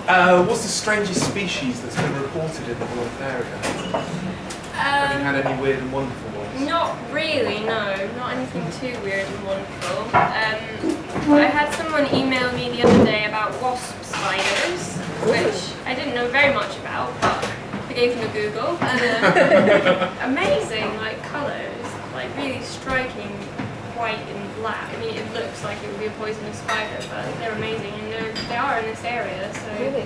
What's the strangest species that's been reported in the Bournemouth area? Have you had any weird and wonderful ones? Not really, no. Not anything too weird and wonderful. I had someone email me the other day about wasp spiders, which I didn't know very much about, but I gave them a Google. And amazing, like, colours, like really striking white and black. I mean, it looks like it would be a poisonous spider, but they're amazing, and they are in this area, so... Really?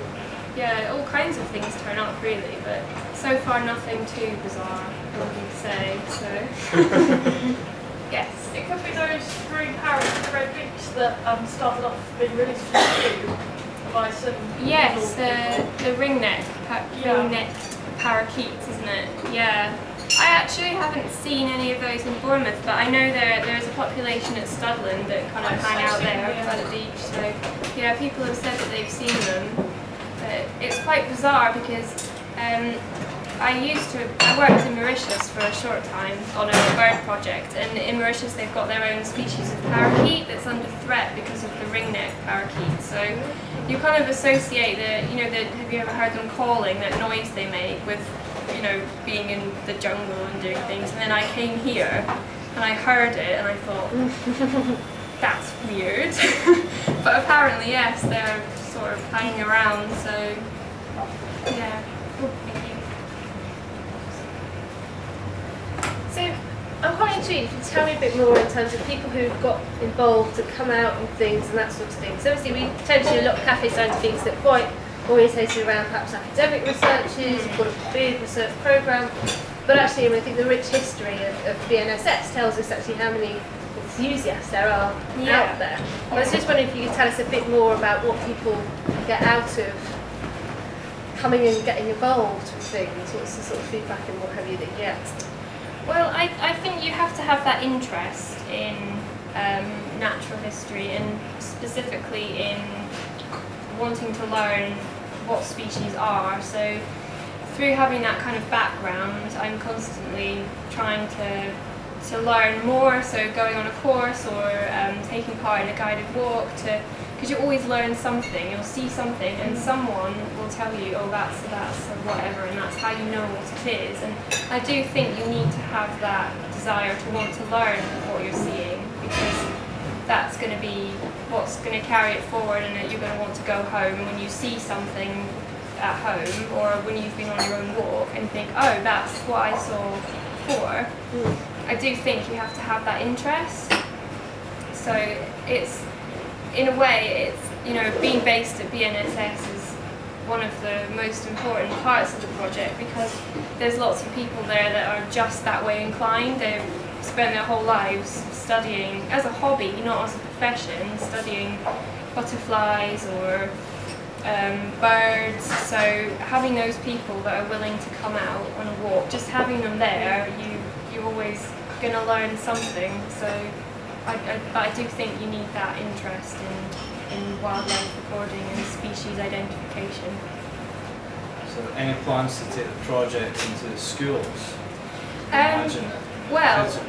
Yeah, all kinds of things turn up really, but so far nothing too bizarre, I wouldn't say, so... Yes. It could be those green parrots with red beaks that started off being released from the by some... Yes, the ringneck parakeets, isn't it? Yeah. I actually haven't seen any of those in Bournemouth, but I know there's a population at Studland that kind of hang out there by the beach, so yeah, people have said that they've seen them. But it's quite bizarre because I worked in Mauritius for a short time on a bird project, and in Mauritius they've got their own species of parakeet that's under threat because of the ringneck parakeet. So you kind of associate have you ever heard them calling, that noise they make, with being in the jungle and doing things, and then I came here and I heard it and I thought, that's weird. But apparently, yes, they're sort of hanging around, so yeah. Thank you. So I'm quite intrigued. Can you tell me a bit more in terms of people who've got involved and come out and things and that sort of thing? So obviously we tend to do a lot of cafe scientifics that are quite orientated around perhaps academic researchers, you've got a big research programme, but actually I think the rich history of BNSS tells us actually how many enthusiasts there are out there. I was just wondering if you could tell us a bit more about what people get out of coming and getting involved with things. What's the sort of feedback and what have you that you get? Well, I think you have to have that interest in natural history, and specifically in wanting to learn what species are. So through having that kind of background, I'm constantly trying to learn more, so going on a course or taking part in a guided walk, because you always learn something. You'll see something and someone will tell you, oh, that's or whatever, and that's how you know what it is. And I do think you need to have that desire to want to learn what you're seeing, because that's going to be what's going to carry it forward, and that you're going to want to go home when you see something at home, or when you've been on your own walk and think, oh, that's what I saw before. I do think you have to have that interest. So it's, in a way, it's, being based at BNSS is one of the most important parts of the project, because there's lots of people there that are just that way inclined. They've spent their whole lives studying as a hobby, not as a profession, studying butterflies or birds. So having those people that are willing to come out on a walk, just having them there, you're always going to learn something. So I do think you need that interest in wildlife recording and species identification. So any plans to take the project into schools? Well,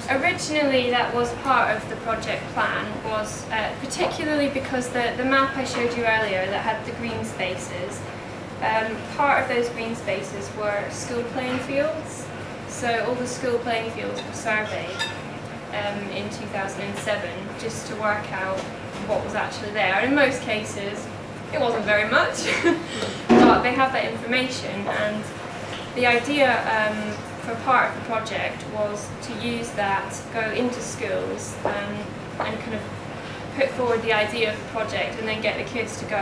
originally that was part of the project plan, was particularly because the map I showed you earlier that had the green spaces, part of those green spaces were school playing fields. So all the school playing fields were surveyed in 2007 just to work out what was actually there. And in most cases it wasn't very much, but they have that information, and the idea for part of the project was to use that, go into schools and kind of put forward the idea of the project, and then get the kids to go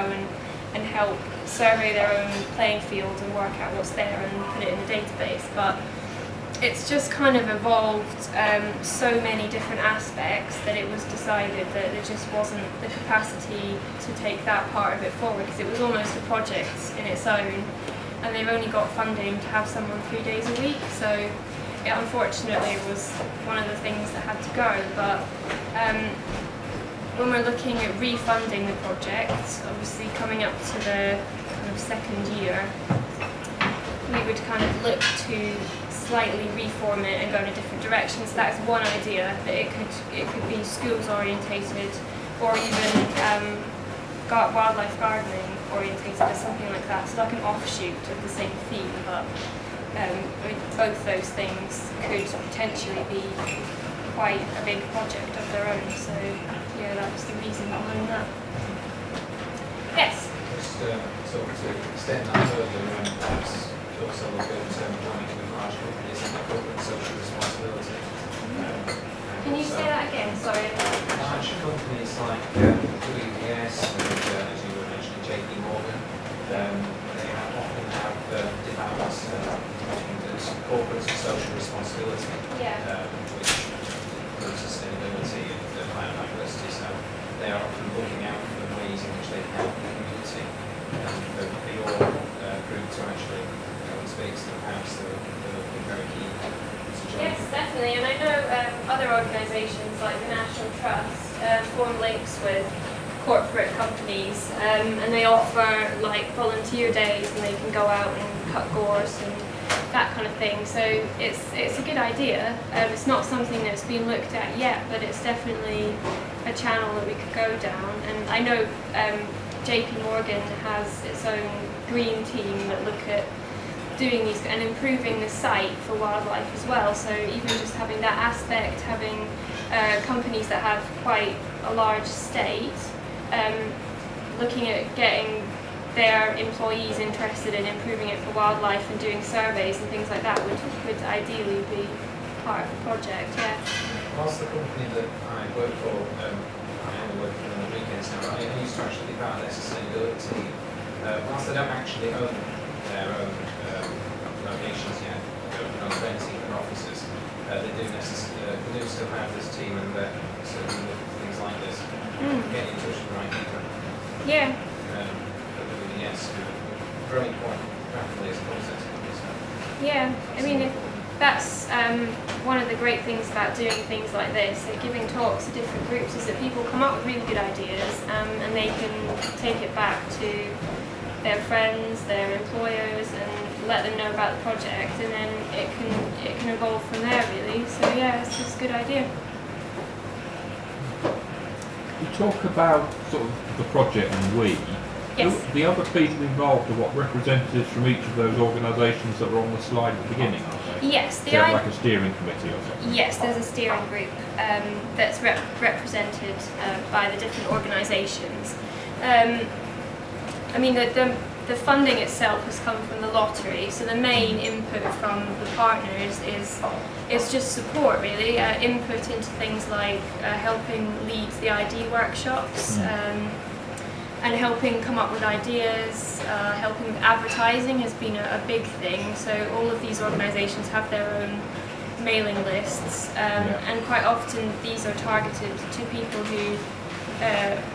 and help survey their own playing fields and work out what's there and put it in the database. But it's just kind of evolved so many different aspects that it was decided that there just wasn't the capacity to take that part of it forward, because it was almost a project in its own, and they've only got funding to have someone 3 days a week, so it unfortunately was one of the things that had to go. But when we're looking at refunding the project, obviously coming up to the kind of second year, we would kind of look to slightly reform it and go in a different direction. So that's one idea, that it could be schools orientated, or even wildlife gardening orientated as something like that, so like an offshoot of the same theme, but I mean, both those things could potentially be quite a big project of their own, so yeah, that was the reason behind that. Yes? Just sort of to extend that further, perhaps also look at working with large companies and their corporate social responsibility. Can you say that again? Sorry. Large companies like WBS and, as you were mentioning, JP Morgan, they often have departments aimed at corporate social responsibility, Yeah. which includes sustainability and biodiversity. So they are often looking out for ways in which they can help the community. For your group to actually go and speak to them, perhaps they'll be very keen to join. Yes, definitely, and I know other organisations like the National Trust form links with corporate companies, and they offer like volunteer days, and they can go out and cut gorse and that kind of thing. So it's a good idea. It's not something that's been looked at yet, but it's definitely a channel that we could go down. And I know JP Morgan has its own green team that look at doing these and improving the site for wildlife as well. So even just having that aspect, having companies that have quite a large estate, looking at getting their employees interested in improving it for wildlife and doing surveys and things like that would ideally be part of the project. Yeah. Whilst the company that I work for, I only work for them on the weekends now, I used to actually be part of their sustainability team. Whilst they don't actually own their own locations yet, own renting their offices, they do still have this team, and they're certainly look at things like this. Get in touch with the right people. Yeah. Yes, growing quite rapidly as a concept. Yeah, I mean, that's one of the great things about doing things like this, like giving talks to different groups, is that people come up with really good ideas, and they can take it back to their friends, their employers, and let them know about the project, and then it can evolve from there really. So yeah, it's just a good idea. You talk about sort of the project and we. Yes. The other people involved are what, representatives from each of those organisations that are on the slide at the beginning, aren't they? Yes. Is there like a steering committee or something? Yes, there's a steering group that's represented by the different organisations. I mean, the funding itself has come from the lottery, so the main input from the partners is just support really, input into things like helping lead the ID workshops, and helping come up with ideas, helping with advertising has been a big thing. So all of these organisations have their own mailing lists, and quite often these are targeted to people who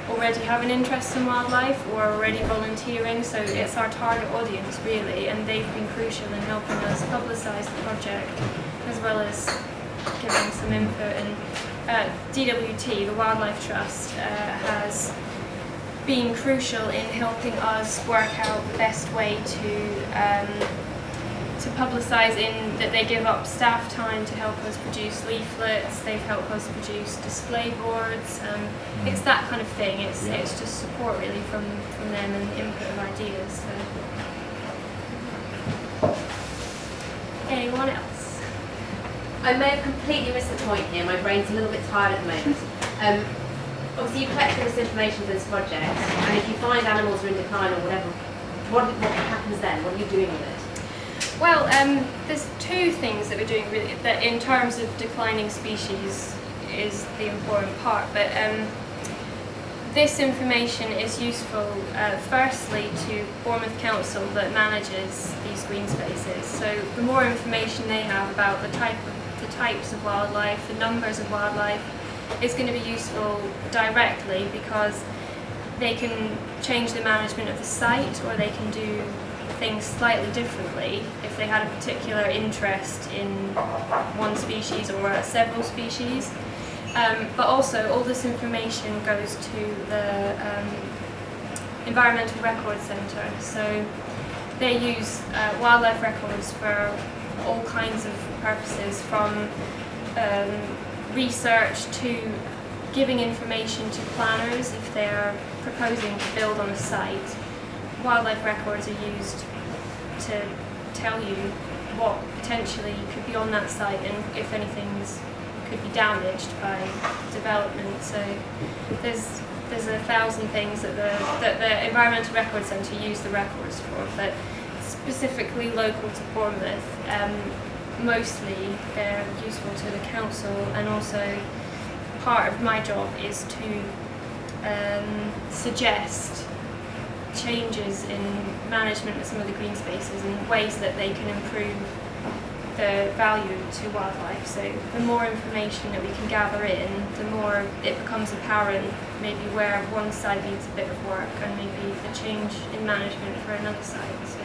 already have an interest in wildlife or are already volunteering, so it's our target audience really, and they've been crucial in helping us publicise the project as well as giving some input. And DWT, the Wildlife Trust, has been crucial in helping us work out the best way to publicise, in that they give up staff time to help us produce leaflets, they've helped us produce display boards, it's that kind of thing, it's just support really from them and input of ideas. So. Anyone else? I may have completely missed the point here, my brain's a little bit tired at the moment. Obviously you collected this information for this project, and if you find animals are in decline or whatever, what happens then? What are you doing with it? Well, there's two things that we're doing really, that in terms of declining species is the important part, but this information is useful firstly to Bournemouth Council that manages these green spaces. So the more information they have about the types of wildlife, the numbers of wildlife, it's going to be useful directly because they can change the management of the site, or they can do things slightly differently if they had a particular interest in one species or several species. But also all this information goes to the Environmental Records Centre. So they use wildlife records for all kinds of purposes, from research to giving information to planners if they're proposing to build on a site. Wildlife records are used to tell you what potentially could be on that site and if anything's could be damaged by development. So there's 1,000 things that the Environmental Record Centre use the records for, but specifically local to Bournemouth, mostly they're useful to the council, and also part of my job is to suggest changes in management of some of the green spaces and ways that they can improve the value to wildlife. So the more information that we can gather in, the more it becomes apparent maybe where one site needs a bit of work and maybe a change in management for another site. So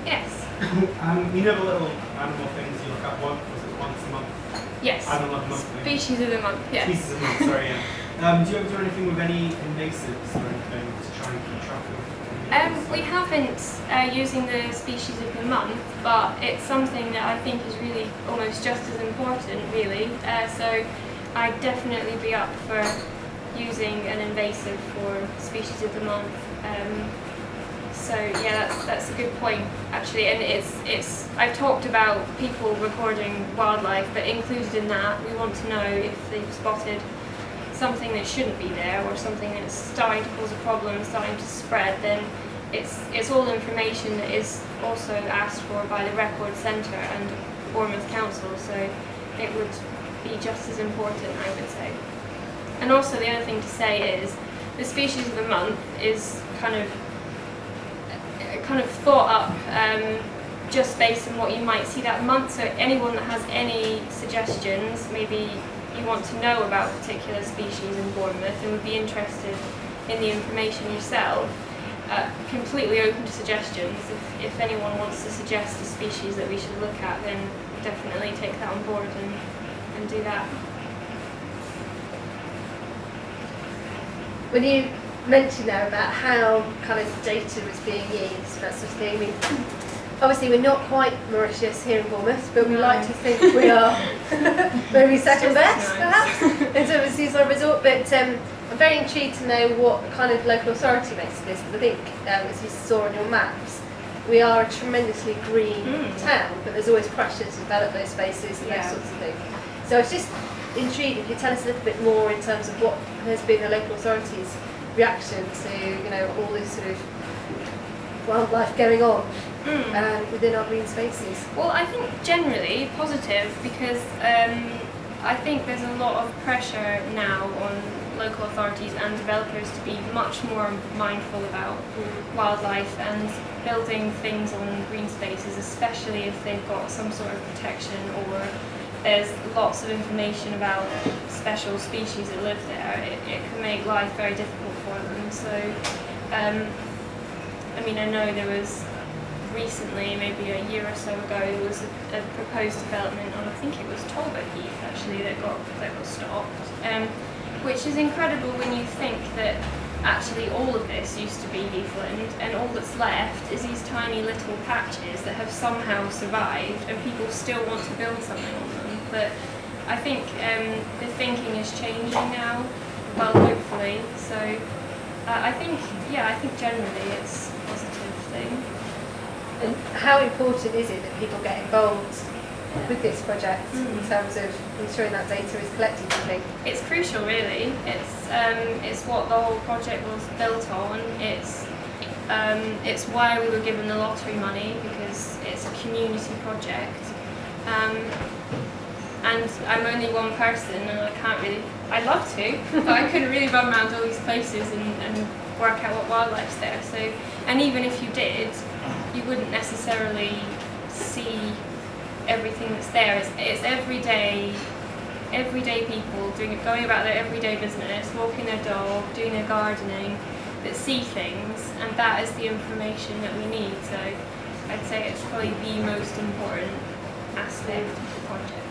yes. You know the little animal things you look at once a month? Yes. Animal of the month thing? Species of the month, yes. Species of the month, sorry, yeah. Do you ever do anything with any invasives or anything to try and keep track of? We haven't using the species of the month, but it's something that I think is really almost just as important, really. So I'd definitely be up for using an invasive for species of the month. So yeah, that's a good point actually, and it's I've talked about people recording wildlife, but included in that we want to know if they've spotted something that shouldn't be there or something that's starting to cause a problem, starting to spread. Then it's all information that is also asked for by the Record Centre and Bournemouth Council, so it would be just as important, I would say. And also the other thing to say is the species of the month is kind of thought up just based on what you might see that month. So anyone that has any suggestions, maybe you want to know about a particular species in Bournemouth and would be interested in the information yourself, completely open to suggestions. If anyone wants to suggest a species that we should look at, then definitely take that on board and do that. When you mentioned there about how kind of data is being used, that sort of thing, I mean, obviously we're not quite Mauritius here in Bournemouth, but we like to think we are maybe second best, perhaps, in terms of seaside resort. But I'm very intrigued to know what kind of local authority makes of this, because I think, as you saw on your maps, we are a tremendously green town, but there's always pressure to develop those spaces and those sorts of things. So I was just intrigued if you tell us a little bit more in terms of what has been the local authorities' reaction to, all this sort of wildlife going on within our green spaces. Well, I think generally positive, because I think there's a lot of pressure now on local authorities and developers to be much more mindful about wildlife and building things on green spaces, especially if they've got some sort of protection or there's lots of information about special species that live there. It can make life very difficult for them. So, I mean, I know there was recently, maybe a year or so ago, there was a proposed development on, I think it was Talbot Heath actually, that got stopped, which is incredible when you think that actually all of this used to be heathland, and all that's left is these tiny little patches that have somehow survived, and people still want to build something on them. But I think the thinking is changing now, well, hopefully. So I think generally it's a positive thing. And how important is it that people get involved with this project in terms of ensuring that data is collected, do you think? It's crucial, really. It's what the whole project was built on. It's why we were given the lottery money, because it's a community project. And I'm only one person, and I'd love to, but I couldn't really run around all these places and work out what wildlife's there. So, and even if you did, you wouldn't necessarily see everything that's there. It's everyday people going about their everyday business, walking their dog, doing their gardening, that see things, and that is the information that we need. So I'd say it's probably the most important aspect of the project.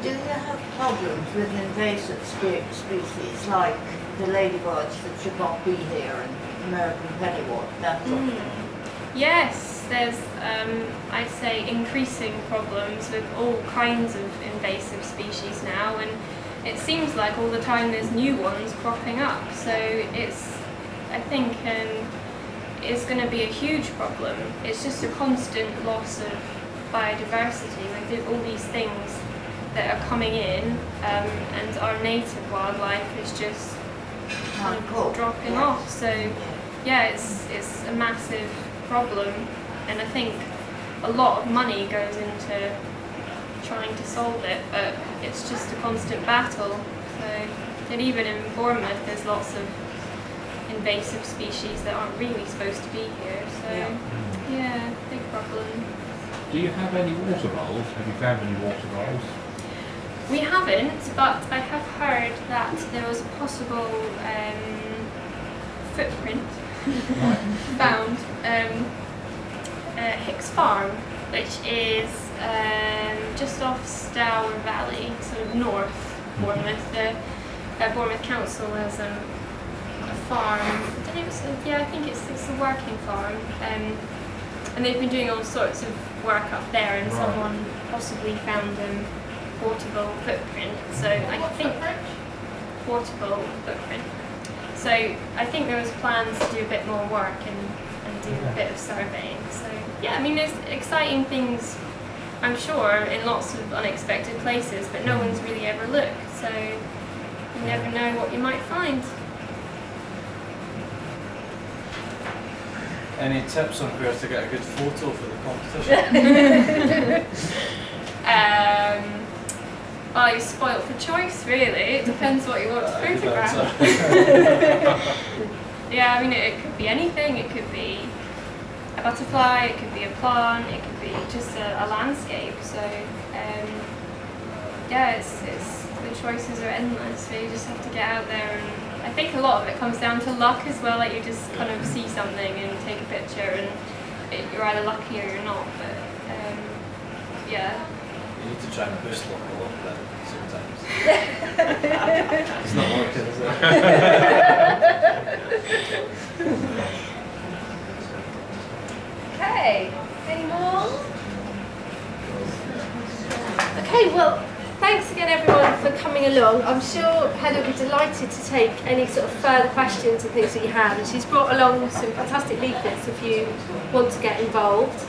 Do you have problems with invasive species like the ladybirds that should not be here and American pettywort, that sort of thing? Yes, there's I'd say increasing problems with all kinds of invasive species now, and it seems like all the time there's new ones cropping up. So I think it's going to be a huge problem. It's just a constant loss of biodiversity with all these things that are coming in, and our native wildlife is just dropping off. So yeah, it's a massive problem, and I think a lot of money goes into trying to solve it, but it's just a constant battle. So, and even in Bournemouth there's lots of invasive species that aren't really supposed to be here, so yeah, big problem. Do you have any water voles? Have you found any water voles? We haven't, but I have heard that there was a possible footprint found Hicks Farm, which is just off Stour Valley, so north Bournemouth. The Bournemouth Council has a farm. I don't know, I think it's a working farm, and they've been doing all sorts of work up there, and someone possibly found them. Portable footprint, so I think portable footprint. So I think there was plans to do a bit more work and do a bit of surveying. So yeah, I mean there's exciting things, I'm sure, in lots of unexpected places, but no one's really ever looked. So you never know what you might find. Any tips on where to get a good photo for the competition? Well, you're spoilt for choice, really. It depends what you want to photograph. Yeah, I mean, it could be anything. It could be a butterfly, it could be a plant, it could be just a landscape. So, yeah, the choices are endless. So you just have to get out there, and I think a lot of it comes down to luck as well. Like you just kind of see something and take a picture, and you're either lucky or you're not. But yeah. You need to try and boost luck a little bit sometimes. It's not working, is it? Okay, any more? Okay, well, thanks again everyone for coming along. I'm sure Heather will be delighted to take any sort of further questions and things that you have, and she's brought along some fantastic leaflets if you want to get involved.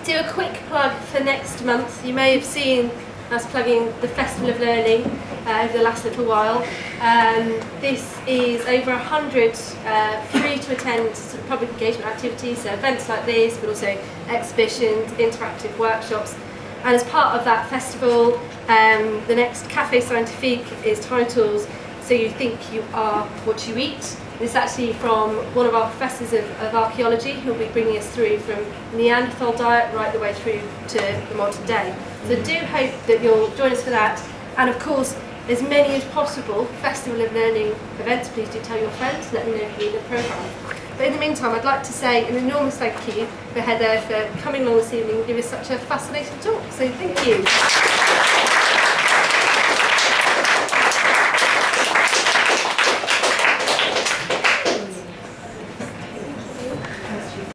Do a quick plug for next month. You may have seen us plugging the Festival of Learning over the last little while. This is over 100 free to attend sort of public engagement activities, so events like this, but also exhibitions, interactive workshops. And as part of that festival, the next Café Scientifique is titled So You Think You Are What You Eat. It's actually from one of our professors of archaeology who'll be bringing us through from Neanderthal diet right the way through to the modern day. So do hope that you'll join us for that. And of course, as many as possible Festival of Learning events, please do tell your friends, let me know if you're in the programme. But in the meantime, I'd like to say an enormous thank you for Heather for coming along this evening and giving us such a fascinating talk. So thank you.